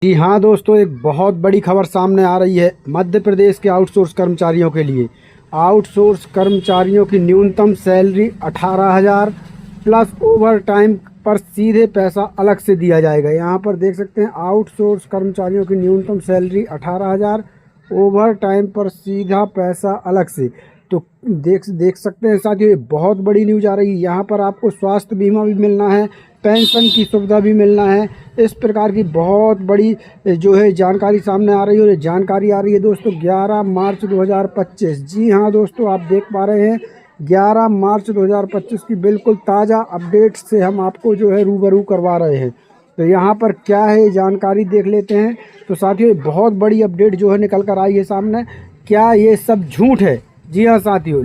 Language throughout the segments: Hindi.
जी हाँ दोस्तों, एक बहुत बड़ी खबर सामने आ रही है मध्य प्रदेश के आउटसोर्स कर्मचारियों के लिए। आउटसोर्स कर्मचारियों की न्यूनतम सैलरी 18,000 प्लस ओवर टाइम पर सीधे पैसा अलग से दिया जाएगा। यहाँ पर देख सकते हैं, आउटसोर्स कर्मचारियों की न्यूनतम सैलरी 18,000, ओवर टाइम पर सीधा पैसा अलग से। तो देख सकते हैं साथियों, ये बहुत बड़ी न्यूज़ आ रही है। यहाँ पर आपको स्वास्थ्य बीमा भी मिलना है, पेंशन की सुविधा भी मिलना है। इस प्रकार की बहुत बड़ी जो है जानकारी सामने आ रही है। और ये जानकारी आ रही है दोस्तों 11 मार्च 2025। जी हाँ दोस्तों, आप देख पा रहे हैं 11 मार्च 2025 की बिल्कुल ताज़ा अपडेट से हम आपको जो है रूबरू करवा रहे हैं। तो यहाँ पर क्या है ये जानकारी देख लेते हैं। तो साथियों, बहुत बड़ी अपडेट जो है निकल कर आई है सामने। क्या ये सब झूठ है? जी हाँ साथियों,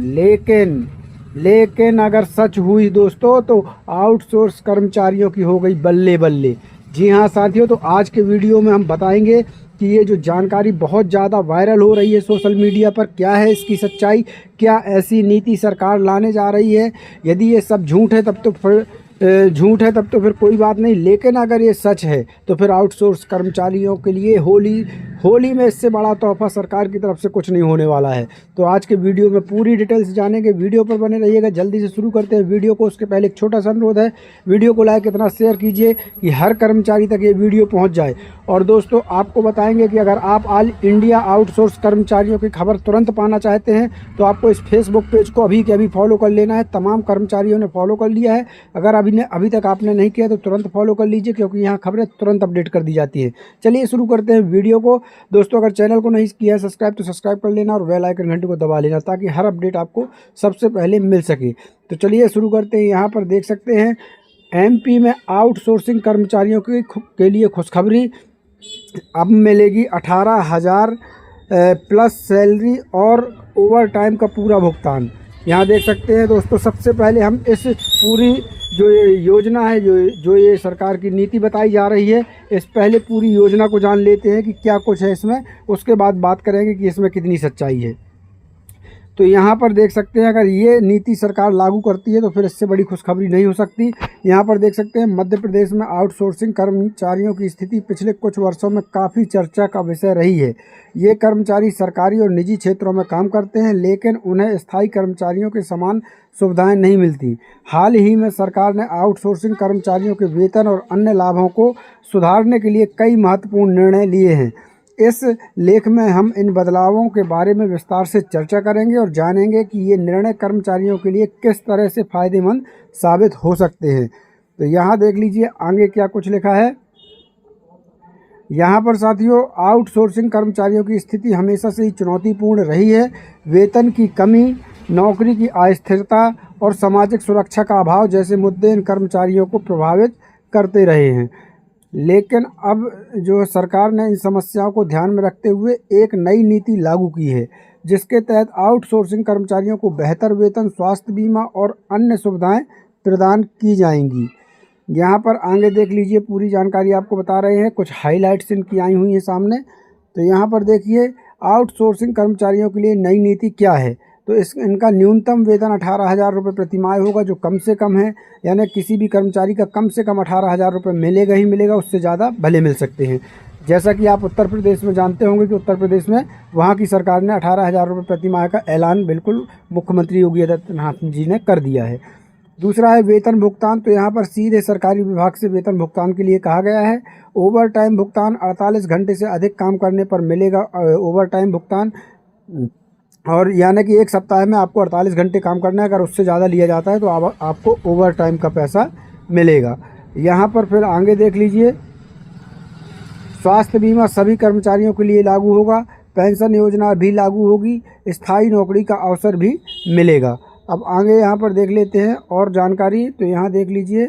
लेकिन अगर सच हुई दोस्तों तो आउटसोर्स कर्मचारियों की हो गई बल्ले बल्ले। जी हाँ साथियों, तो आज के वीडियो में हम बताएंगे कि ये जो जानकारी बहुत ज़्यादा वायरल हो रही है सोशल मीडिया पर, क्या है इसकी सच्चाई, क्या ऐसी नीति सरकार लाने जा रही है। यदि ये सब झूठ है तब तो फिर कोई बात नहीं, लेकिन अगर ये सच है तो फिर आउटसोर्स कर्मचारियों के लिए होली में इससे बड़ा तोहफा सरकार की तरफ से कुछ नहीं होने वाला है। तो आज के वीडियो में पूरी डिटेल्स जानेंगे, वीडियो पर बने रहिएगा। जल्दी से शुरू करते हैं वीडियो को। उसके पहले एक छोटा सा अनुरोध है, वीडियो को लाइक इतना शेयर कीजिए कि हर कर्मचारी तक ये वीडियो पहुँच जाए। और दोस्तों, आपको बताएंगे कि अगर आप ऑल इंडिया आउटसोर्स कर्मचारियों की खबर तुरंत पाना चाहते हैं तो आपको इस फेसबुक पेज को अभी के अभी फॉलो कर लेना है। तमाम कर्मचारियों ने फॉलो कर लिया है। अगर अभी तक आपने नहीं किया तो तुरंत फॉलो कर लीजिए, क्योंकि यहाँ खबरें तुरंत अपडेट कर दी जाती हैं। चलिए शुरू करते हैं वीडियो को। दोस्तों, अगर चैनल को नहीं किया है सब्सक्राइब तो सब्सक्राइब कर लेना और बेल आइकन घंटे को दबा लेना, ताकि हर अपडेट आपको सबसे पहले मिल सके। तो चलिए शुरू करते हैं। यहाँ पर देख सकते हैं, एमपी में आउटसोर्सिंग कर्मचारियों के लिए खुशखबरी। अब मिलेगी 18,000 प्लस सैलरी और ओवर टाइम का पूरा भुगतान। यहाँ देख सकते हैं दोस्तों, सबसे पहले हम इस पूरी जो ये योजना है, जो ये सरकार की नीति बताई जा रही है, इस पहले पूरी योजना को जान लेते हैं कि क्या कुछ है इसमें। उसके बाद बात करेंगे कि इसमें कितनी सच्चाई है। तो यहाँ पर देख सकते हैं, अगर ये नीति सरकार लागू करती है तो फिर इससे बड़ी खुशखबरी नहीं हो सकती। यहाँ पर देख सकते हैं, मध्य प्रदेश में आउटसोर्सिंग कर्मचारियों की स्थिति पिछले कुछ वर्षों में काफ़ी चर्चा का विषय रही है। ये कर्मचारी सरकारी और निजी क्षेत्रों में काम करते हैं, लेकिन उन्हें स्थायी कर्मचारियों के समान सुविधाएं नहीं मिलती। हाल ही में सरकार ने आउटसोर्सिंग कर्मचारियों के वेतन और अन्य लाभों को सुधारने के लिए कई महत्वपूर्ण निर्णय लिए हैं। इस लेख में हम इन बदलावों के बारे में विस्तार से चर्चा करेंगे और जानेंगे कि ये निर्णय कर्मचारियों के लिए किस तरह से फ़ायदेमंद साबित हो सकते हैं। तो यहाँ देख लीजिए आगे क्या कुछ लिखा है। यहाँ पर साथियों, आउटसोर्सिंग कर्मचारियों की स्थिति हमेशा से ही चुनौतीपूर्ण रही है। वेतन की कमी, नौकरी की अस्थिरता और सामाजिक सुरक्षा का अभाव जैसे मुद्दे इन कर्मचारियों को प्रभावित करते रहे हैं। लेकिन अब जो सरकार ने इन समस्याओं को ध्यान में रखते हुए एक नई नीति लागू की है, जिसके तहत आउटसोर्सिंग कर्मचारियों को बेहतर वेतन, स्वास्थ्य बीमा और अन्य सुविधाएं प्रदान की जाएंगी। यहाँ पर आगे देख लीजिए, पूरी जानकारी आपको बता रहे हैं। कुछ हाइलाइट्स इनकी आई हुई हैं सामने। तो यहाँ पर देखिए, आउटसोर्सिंग कर्मचारियों के लिए नई नीति क्या है। तो इनका न्यूनतम वेतन 18,000 रुपये प्रति माह होगा, जो कम से कम है। यानी किसी भी कर्मचारी का कम से कम 18,000 रुपये मिलेगा ही मिलेगा, उससे ज़्यादा भले मिल सकते हैं। जैसा कि आप उत्तर प्रदेश में जानते होंगे कि उत्तर प्रदेश में वहाँ की सरकार ने 18,000 रुपये प्रति माह का ऐलान बिल्कुल मुख्यमंत्री योगी आदित्यनाथ जी ने कर दिया है। दूसरा है वेतन भुगतान। तो यहाँ पर सीधे सरकारी विभाग से वेतन भुगतान के लिए कहा गया है। ओवर टाइम भुगतान, 48 घंटे से अधिक काम करने पर मिलेगा ओवर टाइम भुगतान। और यानी कि एक सप्ताह में आपको 48 घंटे काम करना है, अगर उससे ज़्यादा लिया जाता है तो आपको ओवर टाइम का पैसा मिलेगा। यहाँ पर फिर आगे देख लीजिए, स्वास्थ्य बीमा सभी कर्मचारियों के लिए लागू होगा, पेंशन योजना भी लागू होगी, स्थायी नौकरी का अवसर भी मिलेगा। अब आगे यहाँ पर देख लेते हैं और जानकारी। तो यहाँ देख लीजिए,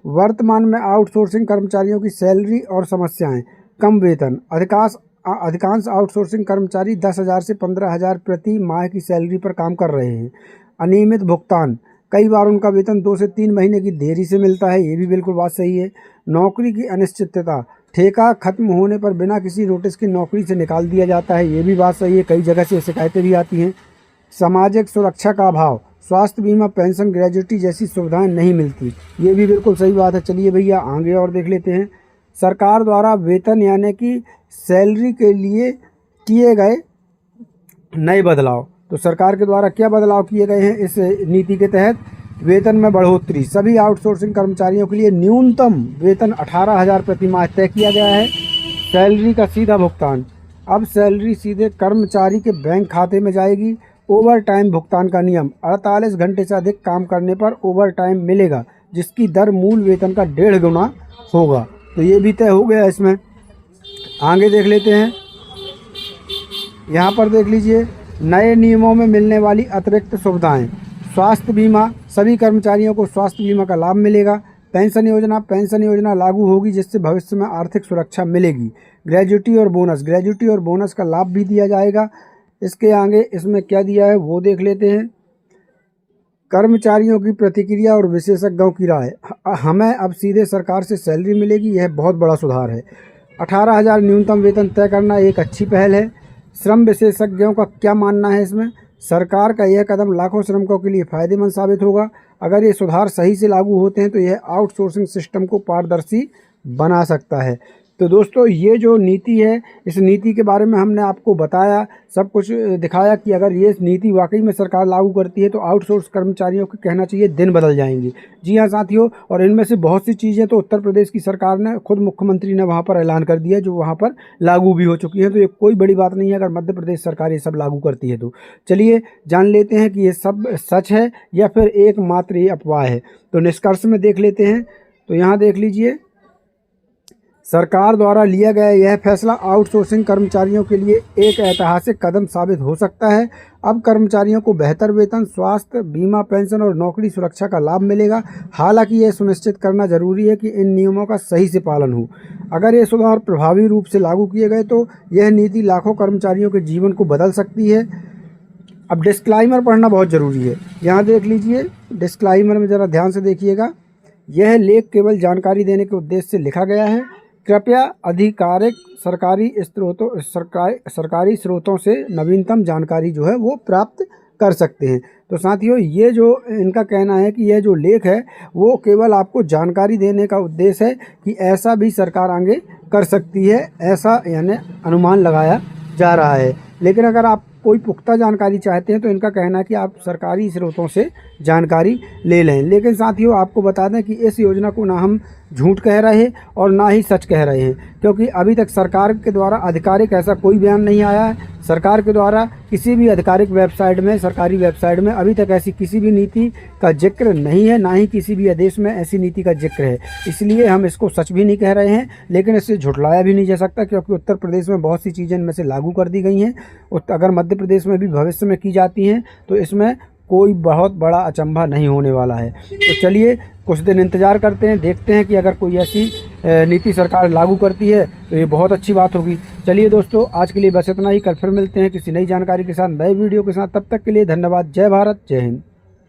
वर्तमान में आउटसोर्सिंग कर्मचारियों की सैलरी और समस्याएं। कम वेतन, अधिकांश आउटसोर्सिंग कर्मचारी 10,000 से 15,000 प्रति माह की सैलरी पर काम कर रहे हैं। अनियमित भुगतान, कई बार उनका वेतन 2 से 3 महीने की देरी से मिलता है, ये भी बिल्कुल बात सही है। नौकरी की अनिश्चितता, ठेका खत्म होने पर बिना किसी नोटिस की नौकरी से निकाल दिया जाता है, ये भी बात सही है। कई जगह से शिकायतें भी आती हैं। सामाजिक सुरक्षा का अभाव, स्वास्थ्य बीमा, पेंशन, ग्रेजुटी जैसी सुविधाएं नहीं मिलती, ये भी बिल्कुल सही बात है। चलिए भैया आगे और देख लेते हैं। सरकार द्वारा वेतन यानी कि सैलरी के लिए किए गए नए बदलाव। तो सरकार के द्वारा क्या बदलाव किए गए हैं इस नीति के तहत? वेतन में बढ़ोतरी। सभी आउटसोर्सिंग कर्मचारियों के लिए न्यूनतम वेतन 18,000 प्रति माह तय किया गया है। सैलरी का सीधा भुगतान। अब सैलरी सीधे कर्मचारी के बैंक खाते में जाएगी। ओवर टाइम भुगतान का नियम। 48 घंटे से अधिक काम करने पर ओवर टाइम मिलेगा, जिसकी दर मूल वेतन का 1.5 गुना होगा। तो ये भी तय हो गया इसमें। आगे देख लेते हैं। यहाँ पर देख लीजिए, नए नियमों में मिलने वाली अतिरिक्त सुविधाएं। स्वास्थ्य बीमा। सभी कर्मचारियों को स्वास्थ्य बीमा का लाभ मिलेगा। पेंशन योजना लागू होगी, जिससे भविष्य में आर्थिक सुरक्षा मिलेगी। ग्रेजुटी और बोनस का लाभ भी दिया जाएगा। इसके आगे इसमें क्या दिया है वो देख लेते हैं। कर्मचारियों की प्रतिक्रिया और विशेषज्ञों की राय। हमें अब सीधे सरकार से सैलरी मिलेगी, यह बहुत बड़ा सुधार है। 18,000 न्यूनतम वेतन तय करना एक अच्छी पहल है। श्रम विशेषज्ञों का क्या मानना है इसमें? सरकार का यह कदम लाखों श्रमिकों के लिए फ़ायदेमंद साबित होगा। अगर ये सुधार सही से लागू होते हैं तो यह आउटसोर्सिंग सिस्टम को पारदर्शी बना सकता है। तो दोस्तों, ये जो नीति है, इस नीति के बारे में हमने आपको बताया, सब कुछ दिखाया कि अगर ये नीति वाकई में सरकार लागू करती है तो आउटसोर्स कर्मचारियों को कहना चाहिए दिन बदल जाएंगे। जी हाँ साथियों, और इनमें से बहुत सी चीज़ें तो उत्तर प्रदेश की सरकार ने, खुद मुख्यमंत्री ने वहाँ पर ऐलान कर दिया, जो वहाँ पर लागू भी हो चुकी है। तो ये कोई बड़ी बात नहीं है अगर मध्य प्रदेश सरकार ये सब लागू करती है तो। चलिए जान लेते हैं कि ये सब सच है या फिर एकमात्र ये अफवाह है। तो निष्कर्ष में देख लेते हैं। तो यहाँ देख लीजिए, सरकार द्वारा लिया गया यह फैसला आउटसोर्सिंग कर्मचारियों के लिए एक ऐतिहासिक कदम साबित हो सकता है। अब कर्मचारियों को बेहतर वेतन, स्वास्थ्य बीमा, पेंशन और नौकरी सुरक्षा का लाभ मिलेगा। हालांकि यह सुनिश्चित करना जरूरी है कि इन नियमों का सही से पालन हो। अगर ये सुधार प्रभावी रूप से लागू किए गए तो यह नीति लाखों कर्मचारियों के जीवन को बदल सकती है। अब डिस्क्लाइमर पढ़ना बहुत ज़रूरी है। यहाँ देख लीजिए, डिस्क्लाइमर में ज़रा ध्यान से देखिएगा। यह लेख केवल जानकारी देने के उद्देश्य से लिखा गया है। कृपया आधिकारिक सरकारी स्रोतों से नवीनतम जानकारी जो है वो प्राप्त कर सकते हैं। तो साथियों, ये जो इनका कहना है कि यह जो लेख है वो केवल आपको जानकारी देने का उद्देश्य है कि ऐसा भी सरकार आगे कर सकती है, ऐसा यानी अनुमान लगाया जा रहा है। लेकिन अगर आप कोई पुख्ता जानकारी चाहते हैं तो इनका कहना है कि आप सरकारी स्रोतों से जानकारी ले लें। लेकिन साथियों, आपको बता दें कि इस योजना को ना हम झूठ कह रहे हैं और ना ही सच कह रहे हैं, क्योंकि अभी तक सरकार के द्वारा आधिकारिक ऐसा कोई बयान नहीं आया है। सरकार के द्वारा किसी भी आधिकारिक वेबसाइट में, सरकारी वेबसाइट में अभी तक ऐसी किसी भी नीति का जिक्र नहीं है, ना ही किसी भी आदेश में ऐसी नीति का जिक्र है। इसलिए हम इसको सच भी नहीं कह रहे हैं, लेकिन इससे झुठलाया भी नहीं जा सकता, क्योंकि उत्तर प्रदेश में बहुत सी चीज़ें इनमें से लागू कर दी गई हैं। अगर मध्य प्रदेश में भी भविष्य में की जाती हैं तो इसमें कोई बहुत बड़ा अचंभा नहीं होने वाला है। तो चलिए कुछ दिन इंतज़ार करते हैं, देखते हैं कि अगर कोई ऐसी नीति सरकार लागू करती है तो ये बहुत अच्छी बात होगी। चलिए दोस्तों, आज के लिए बस इतना ही। कल फिर मिलते हैं किसी नई जानकारी के साथ, नए वीडियो के साथ। तब तक के लिए धन्यवाद। जय भारत, जय हिंद।